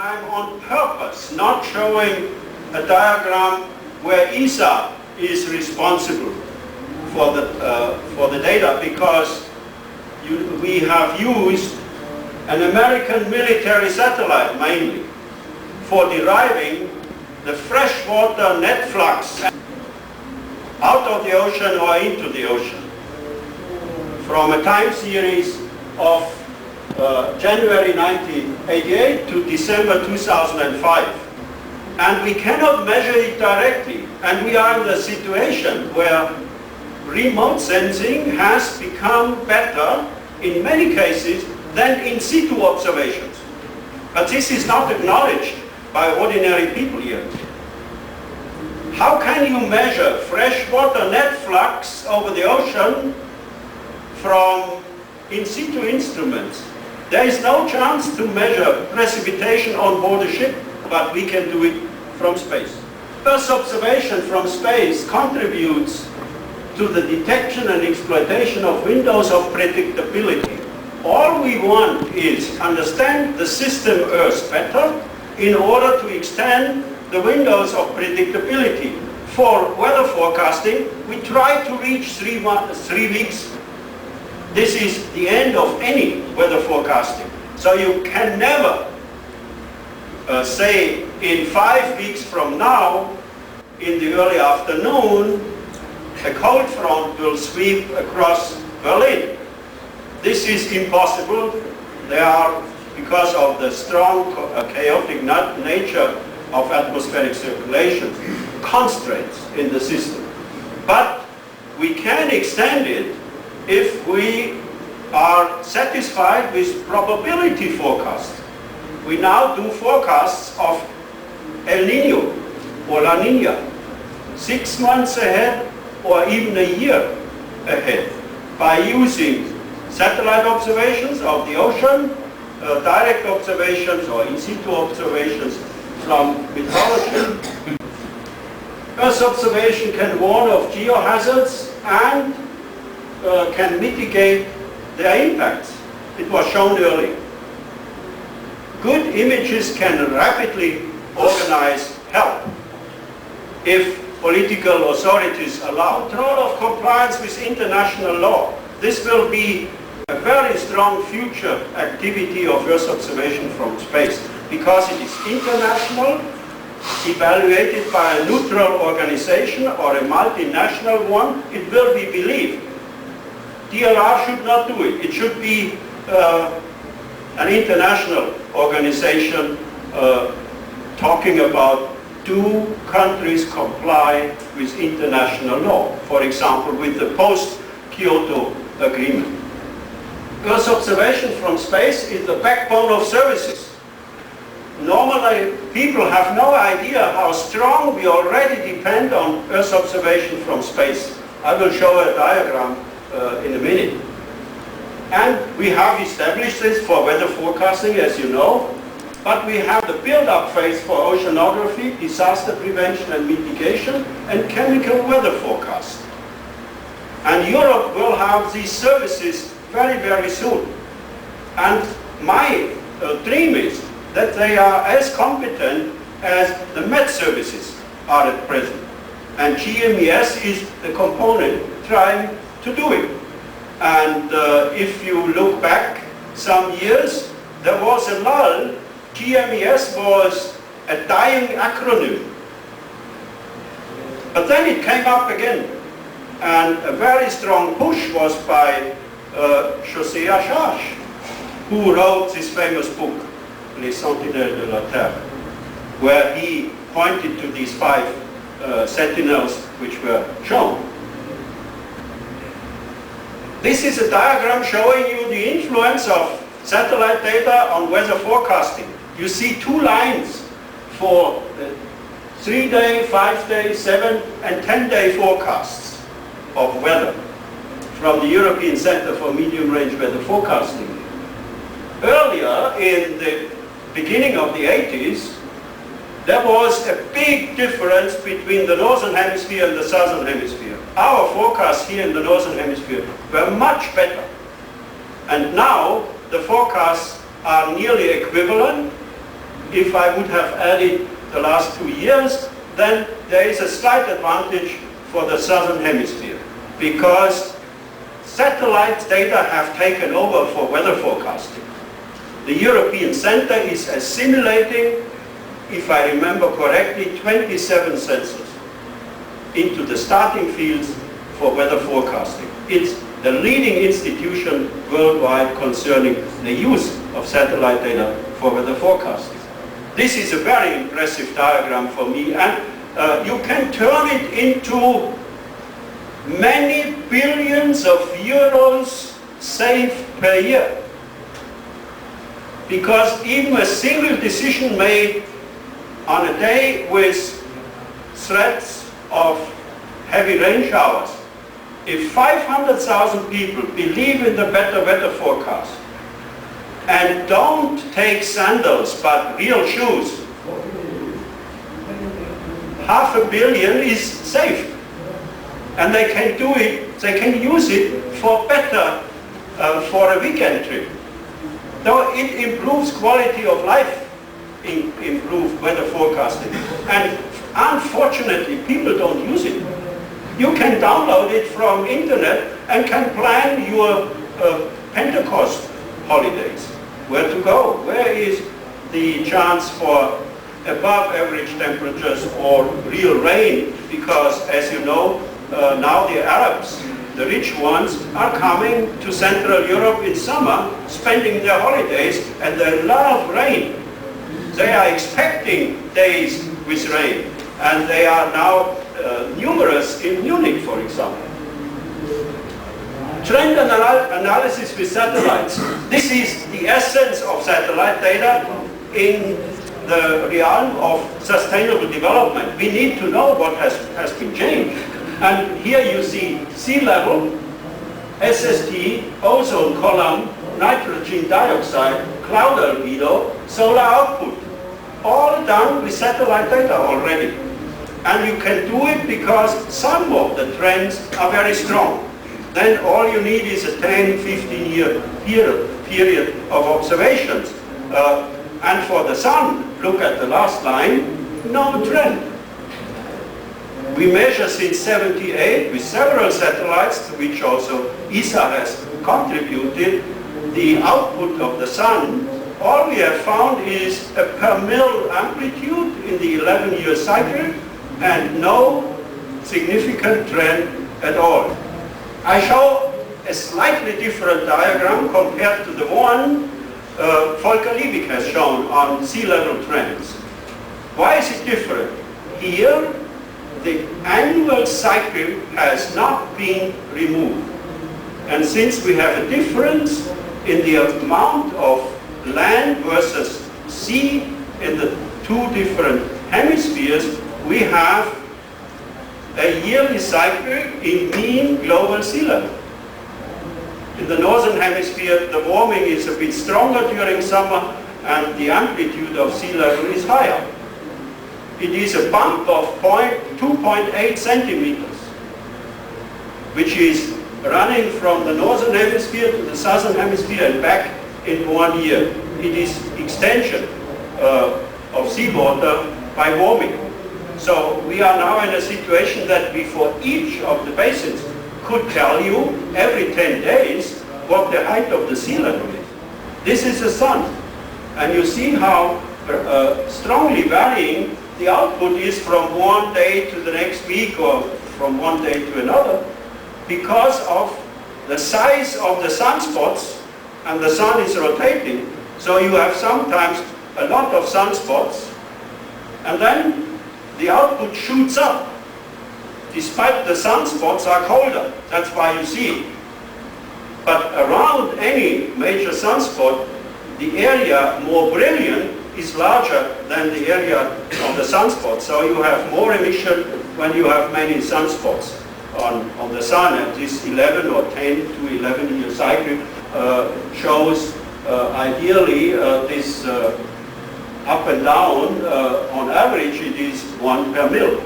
I'm on purpose not showing a diagram where ESA is responsible for the data, because we have used an American military satellite mainly for deriving the freshwater net flux out of the ocean or into the ocean from a time series of January 1988 to December 2005. And we cannot measure it directly. And we are in a situation where remote sensing has become better in many cases than in situ observations. But this is not acknowledged by ordinary people yet. How can you measure freshwater net flux over the ocean from in situ instruments? There is no chance to measure precipitation on board a ship, but we can do it from space. Earth observation from space contributes to the detection and exploitation of windows of predictability. All we want is understand the system Earth better in order to extend the windows of predictability. For weather forecasting, we try to reach 3 weeks. This is the end of any weather forecasting. So you can never say in 5 weeks from now, in the early afternoon, a cold front will sweep across Berlin. This is impossible. There are, because of the strong chaotic nature of atmospheric circulation, constraints in the system. But we can extend it if we are satisfied with probability forecasts. We now do forecasts of El Nino or La Nina 6 months ahead or even a year ahead by using satellite observations of the ocean, direct observations or in situ observations from meteorology. Earth observation can warn of geohazards and can mitigate their impacts. It was shown earlier. Good images can rapidly organize help if political authorities allow. Control of compliance with international law. This will be a very strong future activity of Earth observation from space, because it is international, evaluated by a neutral organization or a multinational one. It will be believed. DLR should not do it. It should be an international organization talking about, do countries comply with international law? For example, with the post-Kyoto Agreement. Earth observation from space is the backbone of services. Normally, people have no idea how strong we already depend on Earth observation from space. I will show a diagram in a minute. And we have established this for weather forecasting, as you know, but we have the build-up phase for oceanography, disaster prevention and mitigation, and chemical weather forecast. And Europe will have these services very, very soon. And my dream is that they are as competent as the Met services are at present. And GMES is the component trying to do it. And if you look back some years, there was a lull. GMES was a dying acronym. But then it came up again. And a very strong push was by José Achach, who wrote this famous book, Les Sentinelles de la Terre, where he pointed to these 5 sentinels which were shown. This is a diagram showing you the influence of satellite data on weather forecasting. You see 2 lines for the 3-day, 5-day, 7 and 10-day forecasts of weather from the European Center for Medium-Range Weather Forecasting. Earlier, in the beginning of the 80s, there was a big difference between the Northern Hemisphere and the Southern Hemisphere. Our forecasts here in the Northern Hemisphere were much better. And now the forecasts are nearly equivalent, if I would have added the last 2 years, then there is a slight advantage for the southern hemisphere, because satellite data have taken over for weather forecasting. The European Center is assimilating, if I remember correctly, 27 sensors into the starting fields for weather forecasting. It's the leading institution worldwide concerning the use of satellite data for weather forecasting. This is a very impressive diagram for me, and you can turn it into many billions of euros saved per year. Because even a single decision made on a day with threats of heavy rain showers, if 500,000 people believe in the better weather forecast and don't take sandals but real shoes, 500 million is saved. And they can do it, they can use it for better, for a weekend trip. Though it improves quality of life, improve weather forecasting. And unfortunately, people don't use it. You can download it from internet and can plan your Pentecost holidays. Where to go? Where is the chance for above average temperatures or real rain? Because as you know, now the Arabs, the rich ones, are coming to Central Europe in summer, spending their holidays, and they love rain. They are expecting days with rain, and they are now numerous in Munich, for example. Trend analysis with satellites. This is the essence of satellite data in the realm of sustainable development. We need to know what has been changed. And here you see sea level, SST, ozone column, nitrogen dioxide, cloud albedo, solar output. All done with satellite data already. And you can do it because some of the trends are very strong. Then all you need is a 10, 15-year period of observations. And for the sun, look at the last line, no trend. We measure since '78 with several satellites, to which also ESA has contributed, the output of the sun. All we have found is a per mil amplitude in the 11-year cycle and no significant trend at all. I show a slightly different diagram compared to the one Volker Liebig has shown on sea level trends. Why is it different? Here, the annual cycle has not been removed. And since we have a difference in the amount of land versus sea in the two different hemispheres, we have a yearly cycle in mean global sea level. In the northern hemisphere, the warming is a bit stronger during summer and the amplitude of sea level is higher. It is a bump of 2.8 centimeters, which is running from the northern hemisphere to the southern hemisphere and back in 1 year. It is extension of seawater by warming. So we are now in a situation that we, for each of the basins, could tell you every 10 days what the height of the sea level is. This is the sun. And you see how strongly varying the output is from one day to the next week or from one day to another because of the size of the sunspots, and the sun is rotating. So you have sometimes a lot of sunspots and then the output shoots up despite the sunspots are colder. That's why you see it. But around any major sunspot, the area more brilliant is larger than the area of the sunspot. So you have more emission when you have many sunspots on the sun. And this 11 or 10 to 11 year cycle shows ideally this up and down, on average it is 1 per mil.